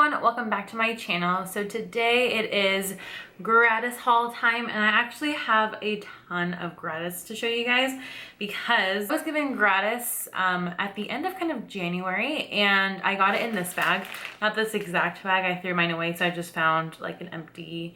everyone, welcome back to my channel. So today it is gratis haul time, and I actually have a ton of gratis to show you guys because I was given gratis at the end of kind of January, and I got it in this bag. Not this exact bag, I threw mine away, so I just found like an empty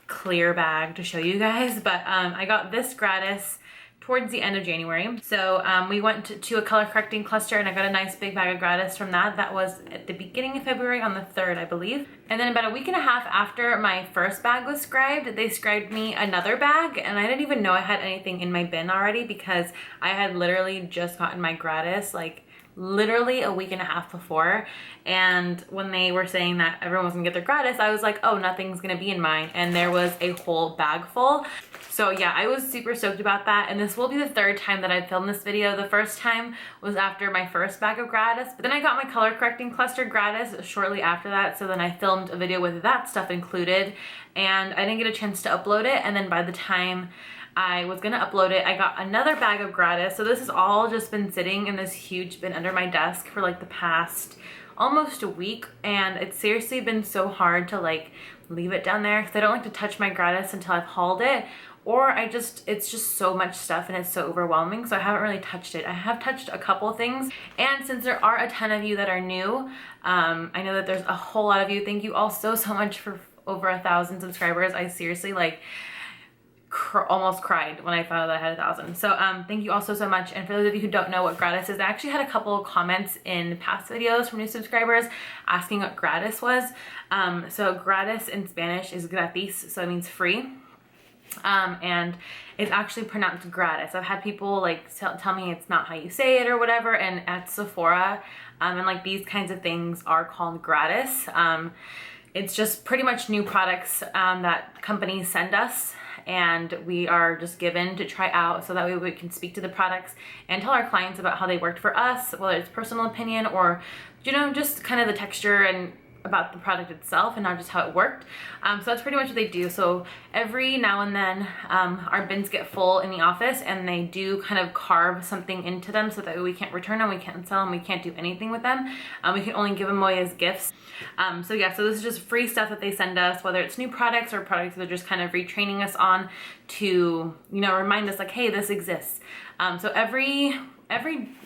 clear bag to show you guys, but I got this gratis towards the end of January. So we went to a color correcting cluster and I got a nice big bag of gratis from that. That was at the beginning of February on the 3rd, I believe. And then about a week and a half after my first bag was scribed, they scribed me another bag, and I didn't even know I had anything in my bin already because I had literally just gotten my gratis like literally a week and a half before. And when they were saying that everyone was gonna get their gratis, I was like, oh, nothing's gonna be in mine. And there was a whole bag full. So yeah, I was super stoked about that. And this will be the third time that I filmed this video. The first time was after my first bag of gratis, but then I got my color correcting cluster gratis shortly after that. So then I filmed a video with that stuff included, and I didn't get a chance to upload it. And then by the time I was gonna upload it, I got another bag of gratis. So this has all just been sitting in this huge bin under my desk for like the past almost a week, and it's seriously been so hard to like leave it down there because I don't like to touch my gratis until I've hauled it, or it's just so much stuff and it's so overwhelming, so I haven't really touched it. I have touched a couple things, and since there are a ton of you that are new, I know that there's a whole lot of you. Thank you all so much for over 1,000 subscribers. I seriously like almost cried when I found out that I had 1,000. So thank you all so much. And for those of you who don't know what gratis is, I actually had a couple of comments in past videos from new subscribers asking what gratis was. So gratis in Spanish is gratis, so it means free. And it's actually pronounced gratis. I've had people like tell me it's not how you say it or whatever, and at Sephora and like these kinds of things are called gratis. It's just pretty much new products that companies send us, and we are just given to try out so that way we can speak to the products and tell our clients about how they worked for us, whether it's personal opinion or, you know, just kind of the texture and about the product itself and not just how it worked. So that's pretty much what they do. So every now and then our bins get full in the office, and they do kind of carve something into them so that we can't return them, we can't sell them, we can't do anything with them. We can only give them away as gifts. So yeah, so this is just free stuff that they send us, whether it's new products or products they're just kind of retraining us on to, you know, remind us like, hey, this exists. So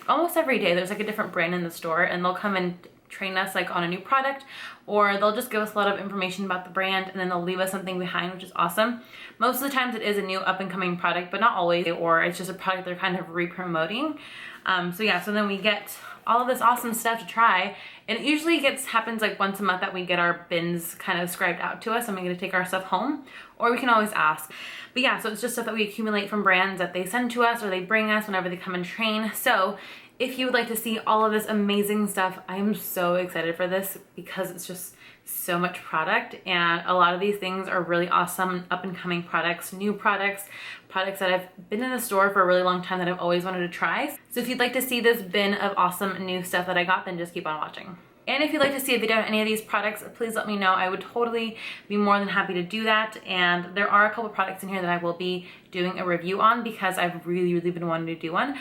almost every day there's like a different brand in the store, and they'll come and train us like on a new product, or they'll just give us a lot of information about the brand and then they'll leave us something behind, which is awesome. Most of the times it is a new up and coming product, but not always, or it's just a product they're kind of re-promoting. So yeah, so then we get all of this awesome stuff to try, and it usually happens like once a month that we get our bins kind of scribed out to us and we get to take our stuff home, or we can always ask. But yeah, so it's just stuff that we accumulate from brands that they send to us or they bring us whenever they come and train. So if you would like to see all of this amazing stuff, I am so excited for this because it's just so much product, and a lot of these things are really awesome up and coming products, new products that have been in the store for a really long time that I've always wanted to try. So if you'd like to see this bin of awesome new stuff that I got, then just keep on watching. And if you'd like to see a video on any of these products, please let me know. I would totally be more than happy to do that. And there are a couple products in here that I will be doing a review on because I've really been wanting to do one.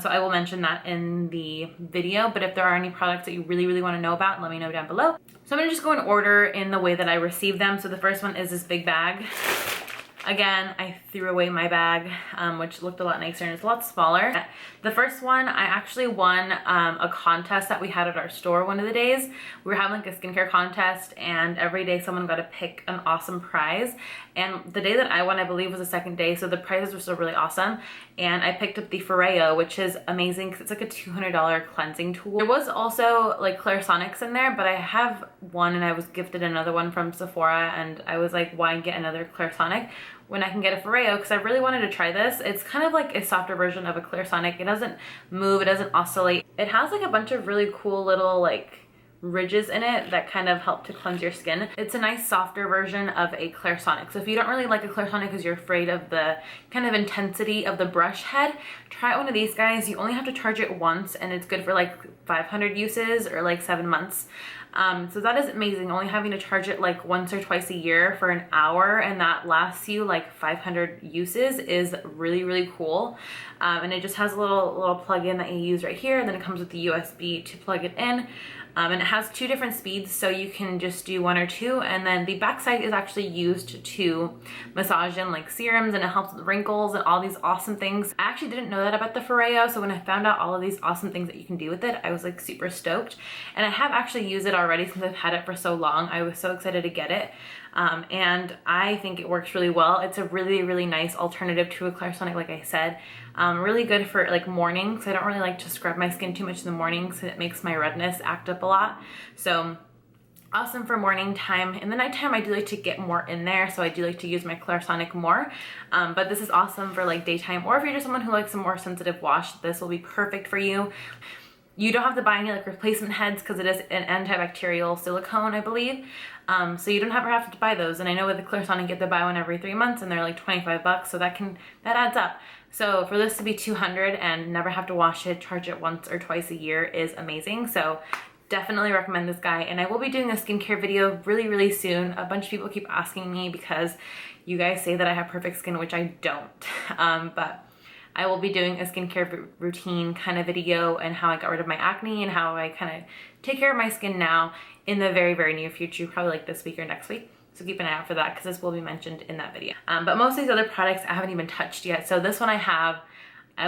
So I will mention that in the video. But if there are any products that you really want to know about, let me know down below. So I'm gonna just go in order in the way that I received them. So the first one is this big bag. Again, I threw away my bag, which looked a lot nicer and it's a lot smaller. The first one, I actually won a contest that we had at our store one of the days. We were having like a skincare contest, and every day someone got to pick an awesome prize. And the day that I won, I believe, was the second day, so the prizes were still really awesome. And I picked up the Foreo, which is amazing because it's like a $200 cleansing tool. There was also like Clarisonics in there, but I have one and I was gifted another one from Sephora, and I was like, why get another Clarisonic when I can get a Foreo? Because I really wanted to try this. It's kind of like a softer version of a Clarisonic. It doesn't move, it doesn't oscillate. It has like a bunch of really cool little like ridges in it that kind of help to cleanse your skin. It's a nice softer version of a Clarisonic. So if you don't really like a Clarisonic because you're afraid of the kind of intensity of the brush head, try one of these guys. You only have to charge it once, and it's good for like 500 uses or like 7 months. So that is amazing, only having to charge it like once or twice a year for an hour, and that lasts you like 500 uses is really cool. And it just has a little plug-in that you use right here, and then it comes with the USB to plug it in. And it has 2 different speeds, so you can just do 1 or 2, and then the backside is actually used to massage in like serums, and it helps with wrinkles and all these awesome things. I actually didn't know that about the Foreo, so when I found out all of these awesome things that you can do with it, I was like super stoked. And I have actually used it already since I've had it for so long. I was so excited to get it. And I think it works really well. It's a really, really nice alternative to a Clarisonic, like I said. Really good for like mornings. I don't really like to scrub my skin too much in the morning because it makes my redness act up a lot. So awesome for morning time. In the nighttime, I do like to get more in there, so I do like to use my Clarisonic more. But this is awesome for like daytime, or if you're just someone who likes a more sensitive wash, this will be perfect for you. You don't have to buy any like replacement heads because it is an antibacterial silicone, I believe. So you don't ever have to buy those. And I know with the Clarisonic, you get to buy one every 3 months, and they're like 25 bucks, so that adds up. So for this to be 200 and never have to wash it, charge it once or twice a year is amazing. So definitely recommend this guy. And I will be doing a skincare video really, really soon. A bunch of people keep asking me because you guys say that I have perfect skin, which I don't. But I will be doing a skincare routine kind of video and how I got rid of my acne and how I kind of take care of my skin now in the very, very near future, probably like this week or next week. So keep an eye out for that because this will be mentioned in that video. But most of these other products I haven't even touched yet. So this one I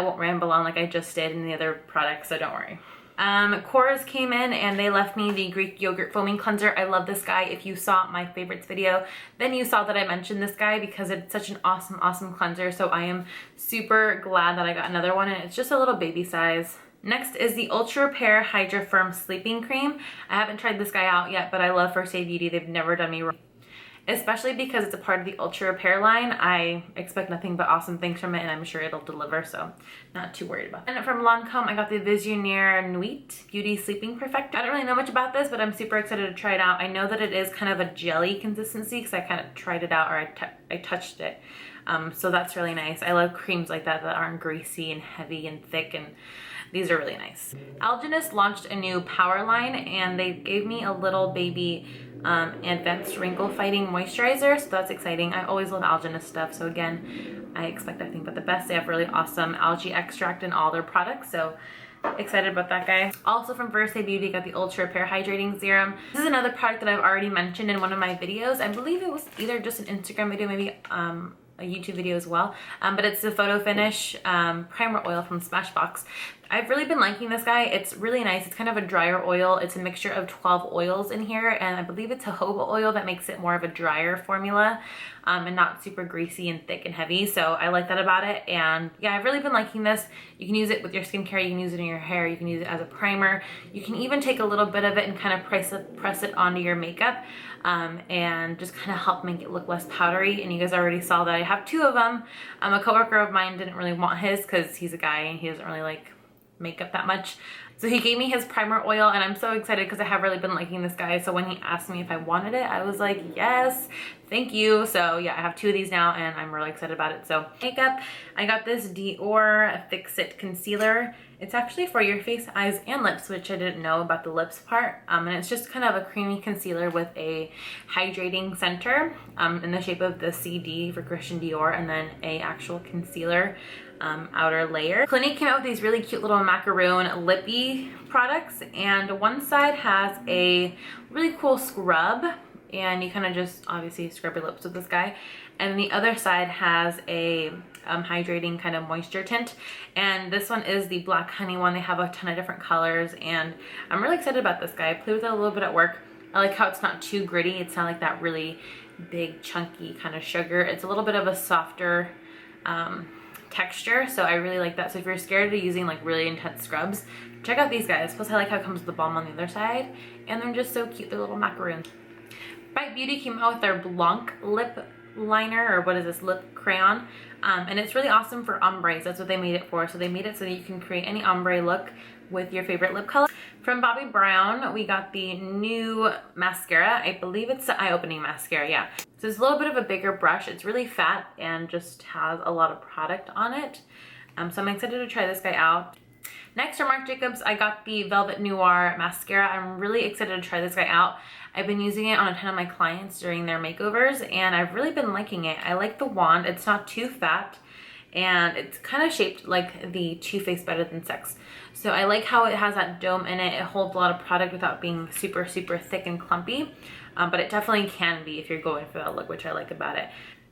won't ramble on like I just did in the other products, so don't worry. Korres came in and they left me the Greek yogurt foaming cleanser. I love this guy. If you saw my favorites video, then you saw that I mentioned this guy because it's such an awesome, awesome cleanser. So I am super glad that I got another one, and it's just a little baby size. Next is the Ultra Repair Hydra Firm Sleeping Cream. I haven't tried this guy out yet, but I love First Aid Beauty. They've never done me wrong. Especially because it's a part of the Ultra Repair line. I expect nothing but awesome things from it, and I'm sure it'll deliver, so not too worried about it. And from Lancome, I got the Visionnaire Nuit Beauty Sleeping Perfector. I don't really know much about this, but I'm super excited to try it out. I know that it is kind of a jelly consistency because I kind of tried it out, or I touched it. So that's really nice. I love creams like that aren't greasy and heavy and thick, and these are really nice. Algenist launched a new power line, and they gave me a little baby advanced wrinkle fighting moisturizer, so that's exciting. I always love Algenist stuff, so again, I expect nothing but the best. They have really awesome algae extract in all their products, so excited about that guy. Also from First Aid Beauty, got the Ultra Repair Hydrating Serum. This is another product that I've already mentioned in one of my videos. I believe it was either just an Instagram video, maybe a YouTube video as well, but it's the Photo Finish primer oil from Smashbox. I've really been liking this guy. It's really nice. It's kind of a drier oil. It's a mixture of 12 oils in here, and I believe it's jojoba oil that makes it more of a drier formula and not super greasy and thick and heavy. So I like that about it, and yeah, I've really been liking this. You can use it with your skincare, you can use it in your hair, you can use it as a primer. You can even take a little bit of it and kind of press it onto your makeup and just kind of help make it look less powdery. And you guys already saw that I have 2 of them. A coworker of mine didn't really want his because he's a guy and he doesn't really like makeup that much, so he gave me his primer oil, and I'm so excited because I have really been liking this guy. So when he asked me if I wanted it, I was like, yes, thank you. So yeah, I have 2 of these now, and I'm really excited about it. So makeup, I got this Dior Fix It concealer. It's actually for your face, eyes, and lips, which I didn't know about the lips part. And it's just kind of a creamy concealer with a hydrating center in the shape of the CD for Christian Dior, and then a actual concealer outer layer. Clinique came out with these really cute little macaroon lippy products, and one side has a really cool scrub, and you kind of just obviously scrub your lips with this guy, and the other side has a hydrating kind of moisture tint, and this one is the Black Honey one. They have a ton of different colors, and I'm really excited about this guy. I played with it a little bit at work. I like how it's not too gritty. It's not like that really big chunky kind of sugar. It's a little bit of a softer texture, so I really like that. So if you're scared of using like really intense scrubs, check out these guys. Plus I like how it comes with the balm on the other side, and they're just so cute. They're little macaroons. Bite Beauty came out with their Blanc lip liner, or what is this, lip crayon, and it's really awesome for ombres. That's what they made it for. So they made it so that you can create any ombre look with your favorite lip color. From Bobbi Brown, we got the new mascara. I believe it's the eye-opening mascara, yeah. So it's a little bit of a bigger brush. It's really fat and just has a lot of product on it. So I'm excited to try this guy out. Next, from Marc Jacobs, I got the Velvet Noir mascara. I'm really excited to try this guy out. I've been using it on a ton of my clients during their makeovers, and I've really been liking it. I like the wand. It's not too fat, and it's kind of shaped like the Too Faced Better Than Sex. So I like how it has that dome in it. It holds a lot of product without being super thick and clumpy, but it definitely can be if you're going for that look, which I like about it.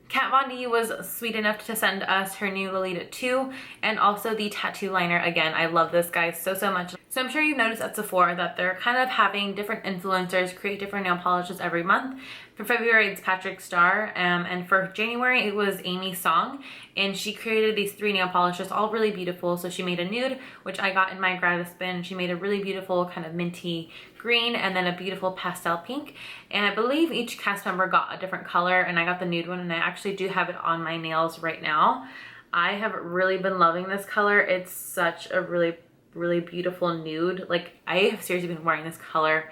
Kat Von D was sweet enough to send us her new Lolita 2 and also the tattoo liner. Again, I love this, guys, so much. So I'm sure you've noticed at Sephora that they're kind of having different influencers create different nail polishes every month. For February, it's Patrick Starr, and for January, it was Amy Song, and she created these 3 nail polishes, all really beautiful. So she made a nude, which I got in my gratis bin. She made a really beautiful kind of minty green, and then a beautiful pastel pink. And I believe each cast member got a different color, and I got the nude one, and I actually do have it on my nails right now. I have really been loving this color. It's such a really beautiful nude. Like, I have seriously been wearing this color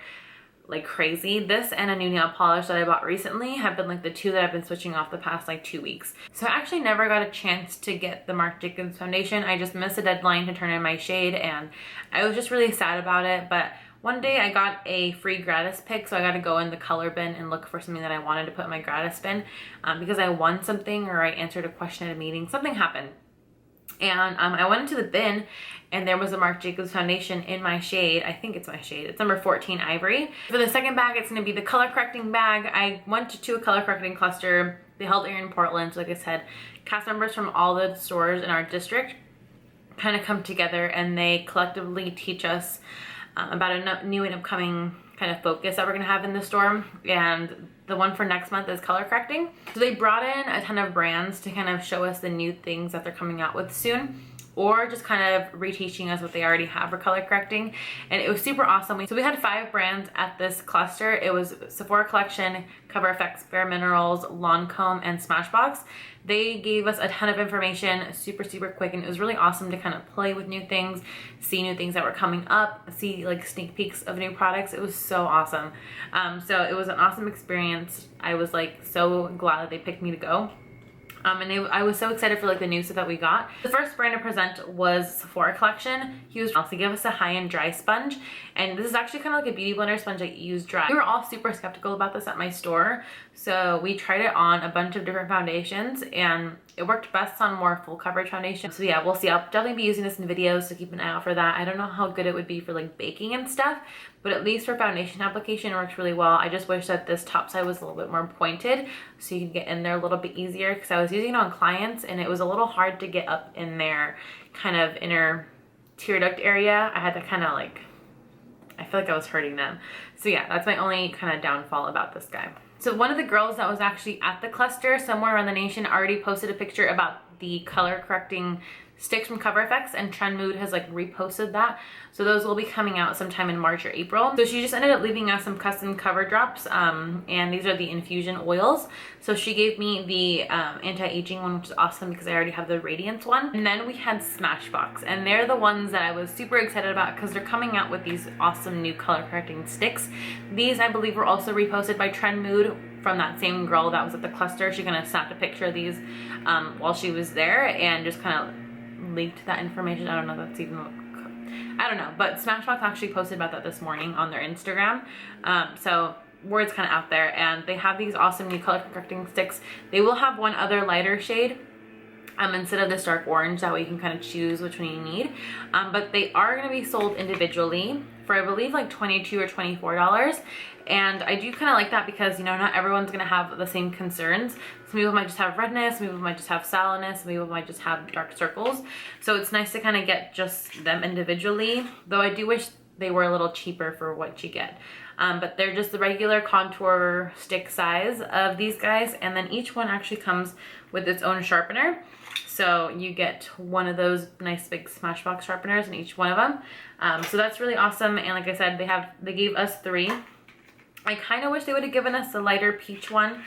like crazy. This and a new nail polish that I bought recently have been like the 2 that I've been switching off the past like 2 weeks. So I actually never got a chance to get the Marc Jacobs foundation. I just missed a deadline to turn in my shade, and I was just really sad about it. But one day I got a free gratis pick, so I got to go in the color bin and look for something that I wanted to put in my gratis bin, because I won something, or I answered a question at a meeting. Something happened. And I went into the bin, and there was a Marc Jacobs foundation in my shade. I think it's my shade. It's number 14 Ivory. For the second bag, it's going to be the color correcting bag. I went to a color correcting cluster. They held here in Portland. So like I said, cast members from all the stores in our district kind of come together, and they collectively teach us about a new and upcoming kind of focus that we're going to have in the store. And the one for next month is color correcting. So they brought in a ton of brands to kind of show us the new things that they're coming out with soon, or just kind of reteaching us what they already have for color correcting. And it was super awesome. So we had 5 brands at this cluster. It was Sephora Collection, Cover FX, Bare Minerals, Lancome, and Smashbox. They gave us a ton of information super quick, and it was really awesome to kind of play with new things, see new things that were coming up, see like sneak peeks of new products. It was so awesome. So it was an awesome experience. I was like so glad that they picked me to go. I was so excited for like the new stuff that we got. The first brand to present was Sephora Collection. He was also give us a high-end dry sponge, and this is actually kind of like a beauty blender sponge that you use dry. We were all super skeptical about this at my store, so we tried it on a bunch of different foundations, and it worked best on more full coverage foundation. So yeah, we'll see. I'll definitely be using this in videos, so keep an eye out for that. I don't know how good it would be for like baking and stuff, but at least for foundation application, it works really well. I just wish that this top side was a little bit more pointed so you can get in there a little bit easier, because I was using it on clients and it was a little hard to get up in their kind of inner tear duct area. I had to kind of like, I feel like I was hurting them. So yeah, that's my only kind of downfall about this guy. So one of the girls that was actually at the cluster somewhere around the nation already posted a picture about the color correcting sticks from Cover FX, and Trend Mood has like reposted that. So those will be coming out sometime in March or April. So she just ended up leaving us some custom cover drops, and these are the infusion oils. So she gave me the anti-aging one, which is awesome because I already have the Radiance one. And then we had Smashbox, and they're the ones that I was super excited about because they're coming out with these awesome new color correcting sticks. These, I believe, were also reposted by Trend Mood from that same girl that was at the cluster. She kind of snapped a picture of these while she was there and just kind of leaked that information. I don't know if that's even, I don't know, but Smashbox actually posted about that this morning on their Instagram. So word's kind of out there, and they have these awesome new color correcting sticks. They will have one other lighter shade instead of this dark orange, that way you can kind of choose which one you need. But they are going to be sold individually for, I believe, like $22 or $24. And I do kind of like that because, you know, not everyone's going to have the same concerns. Some people might just have redness, some people might just have sallowness, some people might just have dark circles. So it's nice to kind of get just them individually, though I do wish they were a little cheaper for what you get. But they're just the regular contour stick size of these guys, and then each one actually comes with its own sharpener. So you get one of those nice big Smashbox sharpeners in each one of them. So that's really awesome. And like I said, they gave us 3. I kind of wish they would have given us the lighter peach one.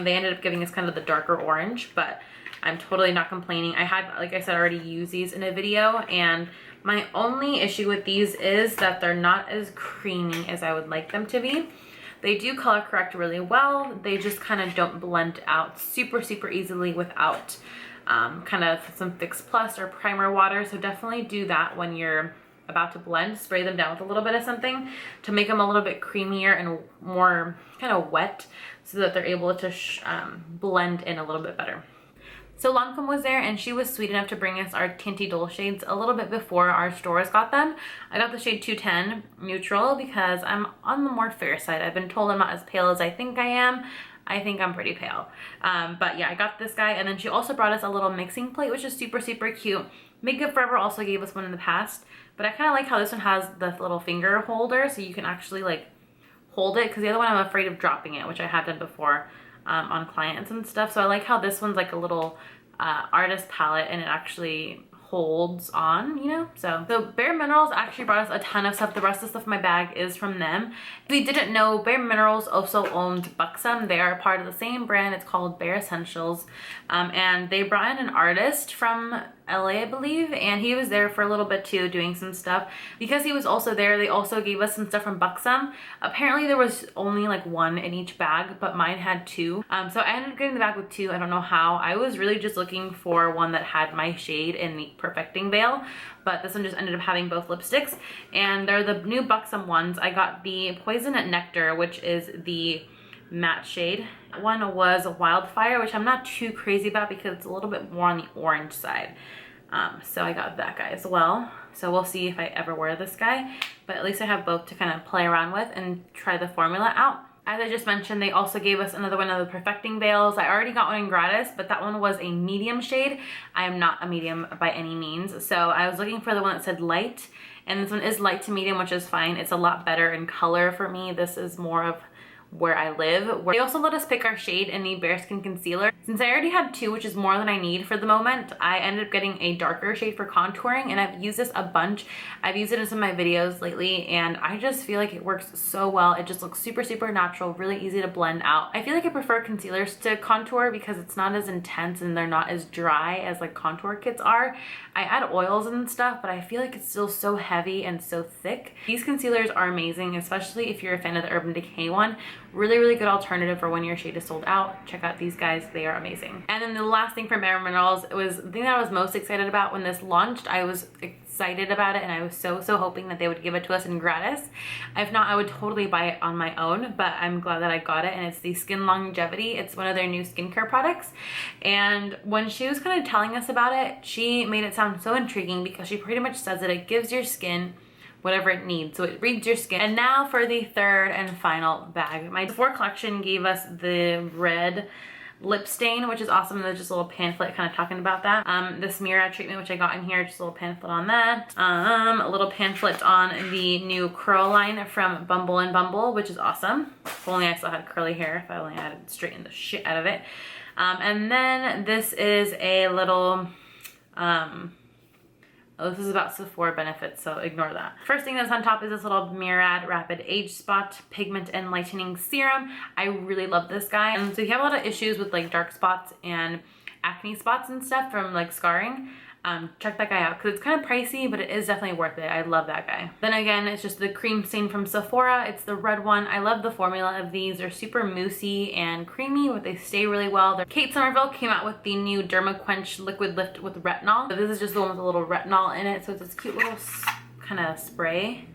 They ended up giving us kind of the darker orange, but I'm totally not complaining. I had, like I said, already used these in a video, and my only issue with these is that they're not as creamy as I would like them to be. They do color correct really well. They just kind of don't blend out super easily without kind of some Fix Plus or primer water. So definitely do that when you're about to blend. Spray them down with a little bit of something to make them a little bit creamier and more kind of wet, so that they're able to blend in a little bit better. So Lancome was there and she was sweet enough to bring us our Tinty Doll shades a little bit before our stores got them. I got the shade 210 Neutral because I'm on the more fair side. I've been told I'm not as pale as I think I am. I think I'm pretty pale. But yeah, I got this guy, and then she also brought us a little mixing plate, which is super, super cute. Makeup Forever also gave us one in the past, but I kind of like how this one has the little finger holder so you can actually like hold it, because the other one I'm afraid of dropping it, which I have done before on clients and stuff. So I like how this one's like a little artist palette and it actually holds on, you know. So Bare Minerals actually brought us a ton of stuff. The rest of the stuff in my bag is from them. If you didn't know, Bare Minerals also owns Buxom. They are part of the same brand. It's called Bare Essentials, and they brought in an artist from LA, I believe, and he was there for a little bit too, doing some stuff. Because he was also there, they also gave us some stuff from Buxom. Apparently there was only like one in each bag, but mine had two. So I ended up getting the bag with two. I don't know how. I was really just looking for one that had my shade in the Perfecting Veil, but this one just ended up having both lipsticks, and they're the new Buxom ones. I got the Poison Nectar, which is the matte shade. One was Wildfire, which I'm not too crazy about because it's a little bit more on the orange side. So I got that guy as well. So we'll see if I ever wear this guy, but at least I have both to kind of play around with and try the formula out. As I just mentioned, they also gave us another one of the Perfecting Veils. I already got one in Gratis, but that one was a medium shade. I am not a medium by any means. So I was looking for the one that said light, and this one is light to medium, which is fine. It's a lot better in color for me. This is more of where I live. They also let us pick our shade in the Bare Skin Concealer. Since I already had two, which is more than I need for the moment, I ended up getting a darker shade for contouring, and I've used this a bunch. I've used it in some of my videos lately, and I just feel like it works so well. It just looks super, super natural, really easy to blend out. I feel like I prefer concealers to contour because it's not as intense and they're not as dry as like contour kits are. I add oils and stuff, but I feel like it's still so heavy and so thick. These concealers are amazing, especially if you're a fan of the Urban Decay one. Really, really good alternative for when your shade is sold out. Check out these guys, they are amazing. And then the last thing from Bare Minerals, it was the thing that I was most excited about when this launched. I was excited about it, and I was so hoping that they would give it to us in Gratis. If not, I would totally buy it on my own, but I'm glad that I got it. And it's the Skin Longevity. It's one of their new skincare products, and when she was kind of telling us about it, she made it sound so intriguing because she pretty much says that it gives your skin whatever it needs, so it reads your skin. And now for the third and final bag. My Sephora collection gave us the red lip stain, which is awesome. There's just a little pamphlet kind of talking about that. This mirror treatment, which I got in here, just a little pamphlet on that. A little pamphlet on the new curl line from Bumble and Bumble, which is awesome. If only I still had curly hair, if I only had straightened the shit out of it. And then this is a little oh, this is about Sephora benefits, so ignore that. First thing that's on top is this little Murad Rapid Age Spot Pigment and Lightening Serum. I really love this guy. And so if you have a lot of issues with like dark spots and acne spots and stuff from like scarring, check that guy out because it's kind of pricey, but it is definitely worth it. I love that guy. Then again, it's just the cream stain from Sephora. It's the red one. I love the formula of these. They're super moussey and creamy, but they stay really well. Kate Somerville came out with the new Derma Quench Liquid Lift with retinol. So this is just the one with a little retinol in it. So it's this cute little kind of spray.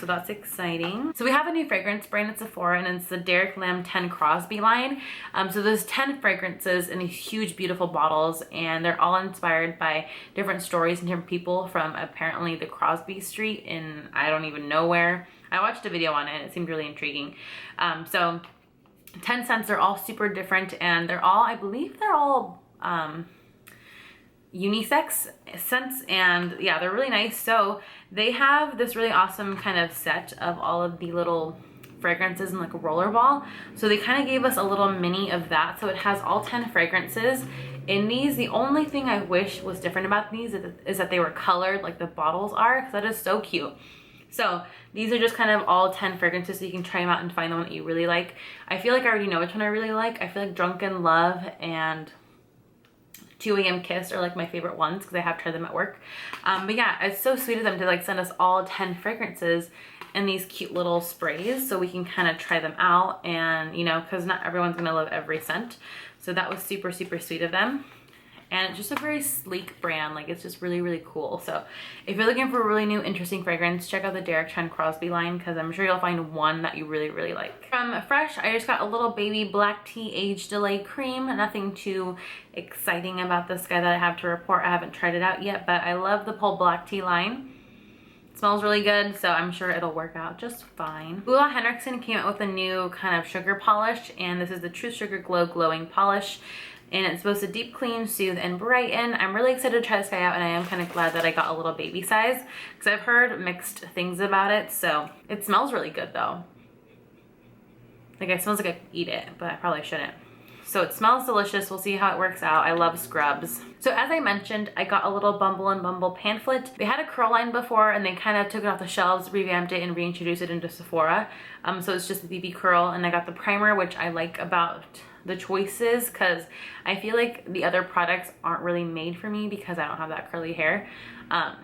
So that's exciting. So we have a new fragrance brand at Sephora, and it's the Derek Lam 10 Crosby line. So there's 10 fragrances in these huge, beautiful bottles, and they're all inspired by different stories and different people from apparently the Crosby Street in I don't even know where. I watched a video on it. It seemed really intriguing. So 10 scents, they're all super different, and they're all, I believe they're all unisex scents, and yeah, they're really nice. So they have this really awesome kind of set of all of the little fragrances in like a roller ball. So they kind of gave us a little mini of that. So it has all 10 fragrances in these. The only thing I wish was different about these is that they were colored like the bottles are, because that is so cute. So these are just kind of all 10 fragrances, so you can try them out and find the one that you really like. I feel like I already know which one I really like. I feel like Drunken Love and 2 AM Kiss are like my favorite ones because I have tried them at work. But yeah, it's so sweet of them to like send us all 10 fragrances in these cute little sprays so we can kind of try them out, and you know, because not everyone's gonna love every scent. So that was super, super sweet of them. and it's just a very sleek brand. Like, it's just really, really cool. So if you're looking for a really new, interesting fragrance, check out the Derek Chen Crosby line, because I'm sure you'll find one that you really, really like. From Fresh, I just got a little baby black tea age delay cream. Nothing too exciting about this guy that I have to report. I haven't tried it out yet, but I love the Pull black tea line. It smells really good, so I'm sure it'll work out just fine. Ulla Henriksen came out with a new kind of sugar polish, and this is the Truth Sugar Glow Glowing Polish. And it's supposed to deep clean, soothe, and brighten. I'm really excited to try this guy out, and I am kind of glad that I got a little baby size, because I've heard mixed things about it. So it smells really good though. Like, it smells like I could eat it, but I probably shouldn't. So it smells delicious. We'll see how it works out. I love scrubs. So as I mentioned, I got a little Bumble and Bumble pamphlet. They had a curl line before, and they kind of took it off the shelves, revamped it, and reintroduced it into Sephora. So it's just the BB curl, and I got the primer, which I like about the choices, because I feel like the other products aren't really made for me because I don't have that curly hair.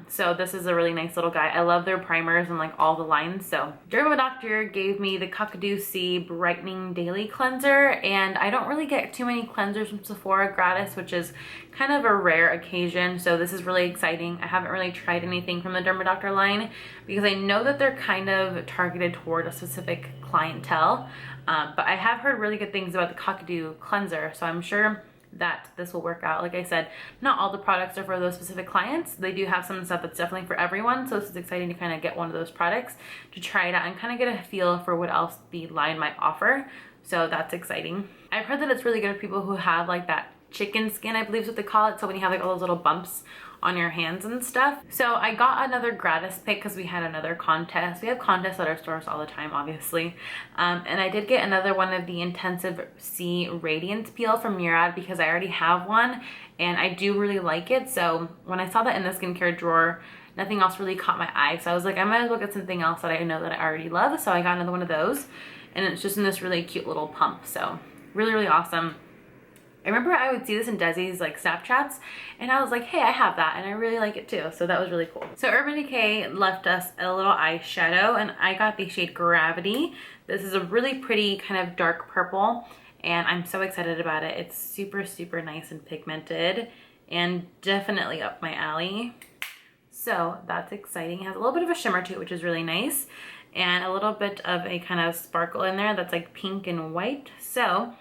So this is a really nice little guy. I love their primers and like all the lines. So Derma Doctor gave me the Cockadoo Sea Brightening Daily Cleanser, and I don't really get too many cleansers from Sephora Gratis, which is kind of a rare occasion. So this is really exciting. I haven't really tried anything from the Derma Doctor line because I know that they're kind of targeted toward a specific clientele. But I have heard really good things about the Cockadoo cleanser, so I'm sure that this will work out. Like I said, not all the products are for those specific clients. They do have some stuff that's definitely for everyone, so this is exciting to kind of get one of those products to try it out and kind of get a feel for what else the line might offer. So that's exciting. I've heard that it's really good for people who have like that chicken skin, I believe is what they call it. So when you have like all those little bumps on your hands and stuff. So I got another gratis pick because we had another contest. We have contests at our stores all the time, obviously. And I did get another one of the Intensive C Radiance Peel from Murad because I already have one and I do really like it. So when I saw that in the skincare drawer, nothing else really caught my eye. So I was like, I might as well get something else that I know that I already love. So I got another one of those, and it's just in this really cute little pump. So really, really awesome. I remember I would see this in Desi's like Snapchats, and I was like, hey, I have that, and I really like it too. So that was really cool. So Urban Decay left us a little eyeshadow, and I got the shade Gravity. This is a really pretty kind of dark purple, and I'm so excited about it. It's super, super nice and pigmented, and definitely up my alley. So that's exciting. It has a little bit of a shimmer to it, which is really nice, and a little bit of a kind of sparkle in there that's like pink and white. So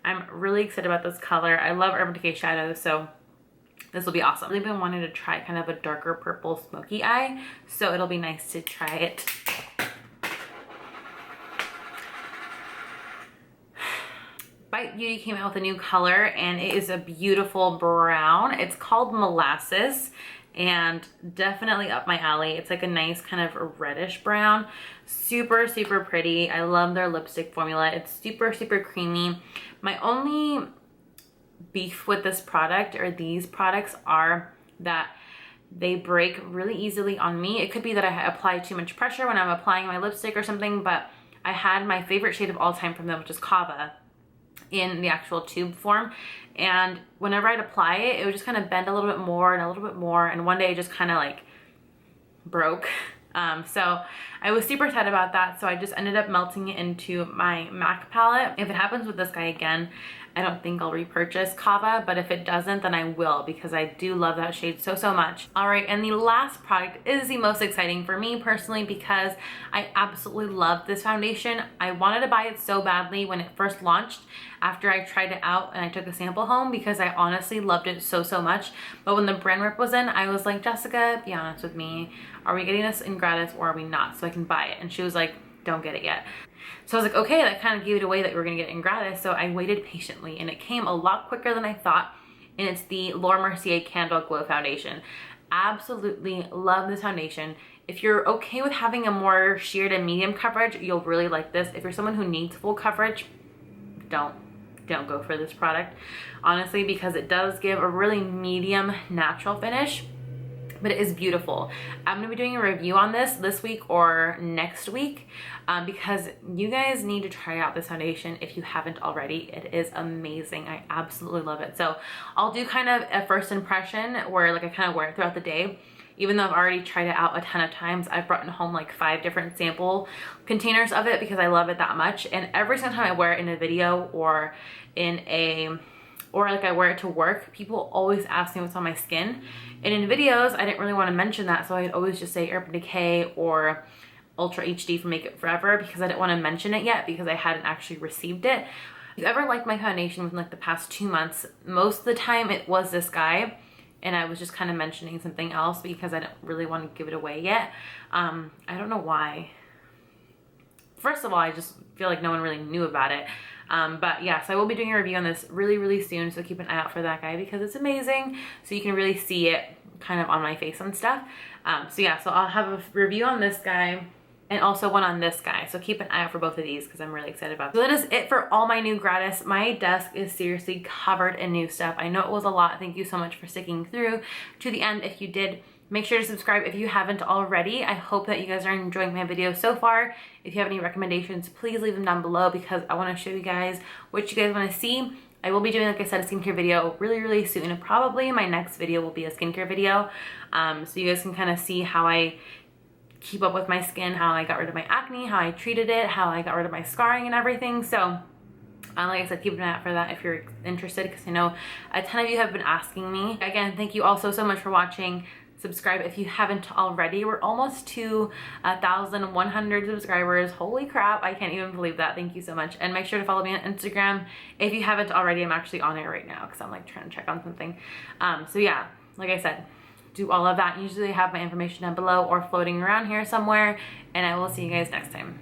I'm really excited about this color. I love Urban Decay shadows, so this will be awesome. I've really been wanting to try kind of a darker purple smoky eye, so it'll be nice to try it. Bite Beauty came out with a new color, and it is a beautiful brown. It's called Molasses, and definitely up my alley. It's like a nice kind of reddish brown. Super, super pretty. I love their lipstick formula. It's super, super creamy. My only beef with this product, or these products, are that they break really easily on me. It could be that I apply too much pressure when I'm applying my lipstick or something, but I had my favorite shade of all time from them, which is Kava, in the actual tube form, and whenever I'd apply it, it would just kind of bend a little bit more and a little bit more, and one day it just kind of like broke. So I was super sad about that, so I just ended up melting it into my MAC palette. If it happens with this guy again, I don't think I'll repurchase Kava, but if it doesn't, then I will, because I do love that shade so, so much. All right, and the last product is the most exciting for me personally because I absolutely love this foundation. I wanted to buy it so badly when it first launched after I tried it out and I took a sample home because I honestly loved it so, so much. But when the brand rep was in, I was like, Jessica, be honest with me. Are we getting this in gratis or are we not, so I can buy it? And she was like, don't get it yet. So I was like, okay, that kind of gave it away that we were gonna get it in gratis. So I waited patiently, and it came a lot quicker than I thought. And it's the Laura Mercier Candle Glow Foundation. Absolutely love this foundation. If you're okay with having a more sheer and medium coverage, you'll really like this. If you're someone who needs full coverage, don't go for this product, honestly, because it does give a really medium natural finish, but it is beautiful. I'm gonna be doing a review on this week or next week because you guys need to try out this foundation if you haven't already. It is amazing. I absolutely love it. So I'll do kind of a first impression where like I kind of wear it throughout the day. Even though I've already tried it out a ton of times, I've brought home like 5 different sample containers of it because I love it that much. And every single time I wear it in a video or in a or like I wear it to work, people always ask me what's on my skin. And in videos, I didn't really want to mention that, so I'd always just say Urban Decay or Ultra HD from Make It Forever, because I didn't want to mention it yet because I hadn't actually received it. If you ever liked my foundation within like the past 2 months, most of the time it was this guy, and I was just kind of mentioning something else because I didn't really want to give it away yet. I don't know why. First of all, I just feel like no one really knew about it. But yeah, so I will be doing a review on this really soon, so keep an eye out for that guy because it's amazing. So you can really see it kind of on my face and stuff. So yeah, so I'll have a review on this guy and also one on this guy. So keep an eye out for both of these because I'm really excited about them. So that is it for all my new gratis. My desk is seriously covered in new stuff. I know it was a lot. Thank you so much for sticking through to the end. If you did, make sure to subscribe if you haven't already. I hope that you guys are enjoying my video so far. If you have any recommendations, please leave them down below because I want to show you guys what you guys want to see. I will be doing, like I said, a skincare video really soon, and probably my next video will be a skincare video. So you guys can kind of see how I keep up with my skin, how I got rid of my acne, how I treated it, how I got rid of my scarring and everything. So like I said, keep an eye out for that if you're interested, because I know a ton of you have been asking me. Again, thank you all so much for watching. Subscribe if you haven't already. We're almost to 1,100 subscribers. Holy crap, I can't even believe that. Thank you so much. And make sure to follow me on Instagram if you haven't already. I'm actually on it right now because I'm like trying to check on something. So yeah, like I said, do all of that. Usually I have my information down below or floating around here somewhere, and I will see you guys next time.